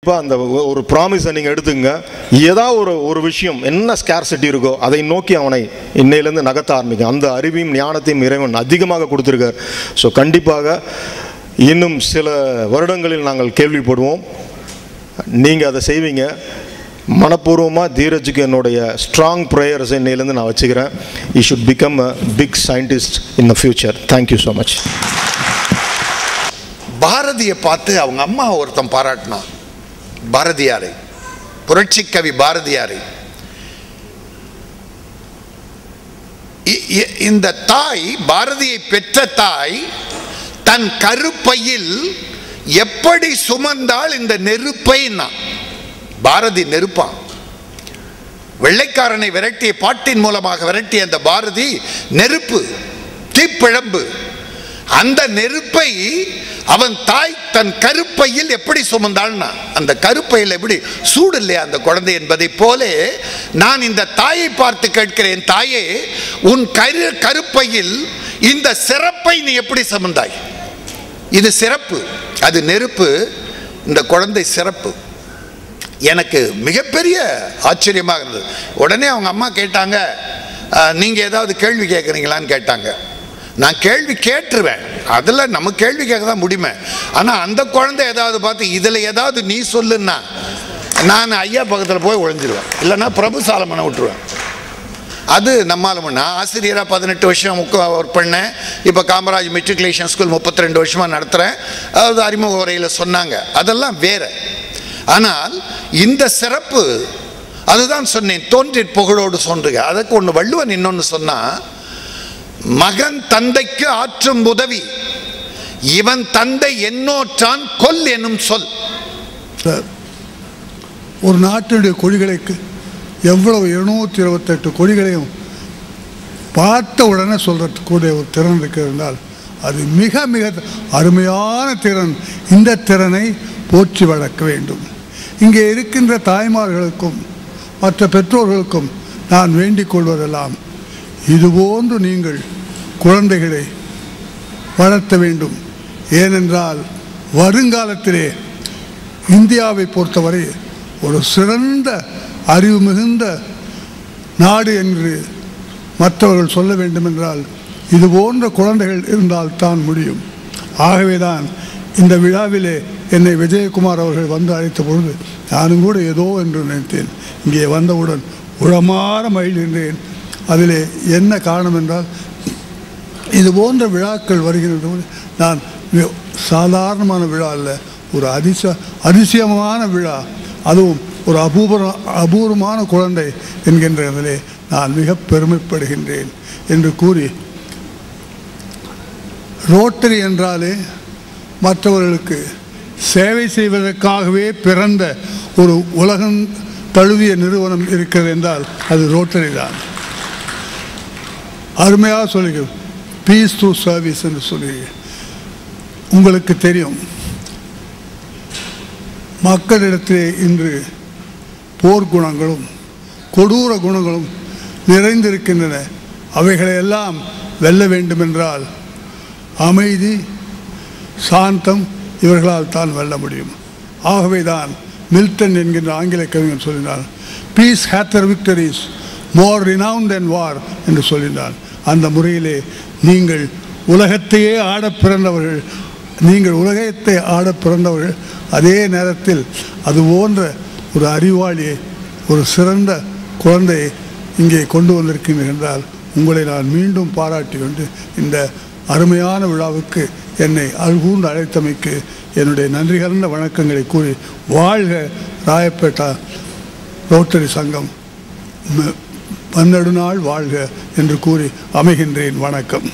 கண்டிப்பாக அந்த ஒரு ப்ராமிஸை நீங்கள் எடுத்துங்க. ஏதாவது ஒரு விஷயம் என்ன ஸ்கேர்சிட்டி இருக்கோ அதை நோக்கி அவனை இன்னையிலேருந்து நகர்த்த ஆரம்பிக்கும். அந்த அறிவையும் ஞானத்தையும் இறைவன் அதிகமாக கொடுத்துருக்கார். ஸோ கண்டிப்பாக இன்னும் சில வருடங்களில் நாங்கள் கேள்விப்படுவோம். நீங்கள் அதை செய்வீங்க. மனப்பூர்வமாக தீரஜுக்கு என்னுடைய ஸ்ட்ராங் ப்ரேயர்ஸ் இன்னையிலேருந்து நான் வச்சுக்கிறேன். You should become a big scientist in the future. Thank you so much. பாரதியை பார்த்து அவங்க அம்மா ஒருத்தன் பாராட்டினான். பாரதியாரை, புரட்சி கவி பாரதியாரை. இந்த தாய், பாரதியை பெற்ற தாய், தன் கருப்பையில் எப்படி சுமந்தால் இந்த நெருப்பை. பாரதி நெருப்பான். வெள்ளைக்காரனை விரட்டிய பாட்டின் மூலமாக விரட்டிய அந்த பாரதி நெருப்பு, தீப்பிழம்பு. அந்த நெருப்பை அவன் தாய் தன் கருப்பையில் எப்படி சுமந்தாள்னா, அந்த கருப்பையில் எப்படி சூடு இல்லையா அந்த குழந்தை என்பதை போல நான் இந்த தாயை பார்த்து கேட்கிறேன், தாயே உன் கருப்பையில் இந்த சிறப்பை நீ எப்படி சுமந்தாய்? இது சிறப்பு, அது நெருப்பு, இந்த குழந்தை சிறப்பு. எனக்கு மிகப்பெரிய ஆச்சரியமாக இருந்தது. உடனே அவங்க அம்மா கேட்டாங்க, நீங்கள் ஏதாவது கேள்வி கேட்குறீங்களான்னு கேட்டாங்க. நான் கேள்வி கேட்டுருவேன், அதில் நம்ம கேள்வி கேட்க தான் முடியுமே. ஆனால் அந்த குழந்தை ஏதாவது பார்த்து இதில் ஏதாவது நீ சொல்லுன்னா நான் ஐயா பக்கத்தில் போய் ஒழிஞ்சிருவேன், இல்லைன்னா பிரபு சாலமனை விட்டுருவேன். அது நம்மால். நான் ஆசிரியராக 18 வருஷம் ஒர்க் பண்ணேன். இப்போ காமராஜ் மெட்ரிகுலேஷன் ஸ்கூல் 32 வருஷமாக நடத்துகிறேன். அதாவது அறிமுக உரையில் சொன்னாங்க, அதெல்லாம் வேறு. ஆனால் இந்த சிறப்பு, அதுதான் சொன்னேன், தோன்றிற் புகழோடு சொன்றுக. அதுக்கு ஒன்று வள்ளுவன் இன்னொன்று சொன்னால், மகன் தந்தைக்கு ஆற்றும் உதவி இவன் தந்தை என்னோற்றான் கொல் எனும் சொல். ஒரு நாட்டினுடைய கொடிகளுக்கு எவ்வளவு 228 கொடிகளையும் பார்த்த உடனே சொல்றதுக்கூடிய ஒரு திறன் இருக்கிறதால் அது மிக மிக அருமையான திறன். இந்த திறனை போற்றி வளர்க்க வேண்டும். இங்கே இருக்கின்ற தாய்மார்களுக்கும் மற்ற பெற்றோர்களுக்கும் நான் வேண்டிக் கொள்வதெல்லாம், இதுபோன்று நீங்கள் குழந்தைகளை வளர்த்த வேண்டும். ஏனென்றால் வருங்காலத்திலே இந்தியாவை பொறுத்தவரை ஒரு சிறந்த அறிவு மிகுந்த நாடு என்று மற்றவர்கள் சொல்ல வேண்டும் என்றால் இது போன்ற குழந்தைகள் இருந்தால் தான் முடியும். ஆகவேதான் இந்த விழாவிலே என்னை விஜயகுமார் அவர்கள் வந்து அழைத்த பொழுது நானும் கூட ஏதோ என்று நினைத்தேன். இங்கே வந்தவுடன் உளமாற மகிழ்கின்றேன். அதிலே என்ன காரணம் என்றால், இது போன்ற விழாக்கள் வருகிறது. நான் சாதாரணமான விழா அல்ல, ஒரு அதிசயமான விழா, அதுவும் ஒரு அபூர்வமான குழந்தை என்கின்றதிலே நான் மிக பெருமைப்படுகின்றேன் என்று கூறி, ரோட்டரி என்றாலே மற்றவர்களுக்கு சேவை செய்வதற்காகவே பிறந்த ஒரு உலகம் தழுவிய நிறுவனம் இருக்கிறது என்றால் அது ரோட்டரி தான். அருமையாக சொல்லுங்கள், பீஸ் த்ரூ சர்வீஸ் என்று சொல்லுங்கள். உங்களுக்கு தெரியும், மக்களிடத்திலே இன்று போர்க்குணங்களும் கொடூர குணங்களும் நிறைந்திருக்கின்றன. அவைகளையெல்லாம் வெல்ல வேண்டுமென்றால் அமைதி, சாந்தம் இவர்களால் தான் வெல்ல முடியும். ஆகவே தான் மில்டன் என்கின்ற ஆங்கில கவிஞன் சொல்லினார், piece hath their victories more renowned than war என்று சொல்லினார். அந்த முறையிலே நீங்கள் உலகத்தையே ஆட பிறந்தவர்கள், நீங்கள் உலகத்தை ஆட பிறந்தவர்கள். அதே நேரத்தில் அது போன்ற ஒரு அறிவாளியை, ஒரு சிறந்த குழந்தையை இங்கே கொண்டு வந்திருக்கின்றனர் என்றால் உங்களை நான் மீண்டும் பாராட்டி கொண்டு இந்த அருமையான விழாவுக்கு என்னை அல்கூர்ந்து அழைத்தமைக்கு என்னுடைய நன்றி கலந்த வணக்கங்களை கூறி, வாழ்க ராயப்பேட்டா ரோட்டரி சங்கம், பன்னெடு நாள் வாழ்க என்று கூறி அமைகின்றேன். வணக்கம்.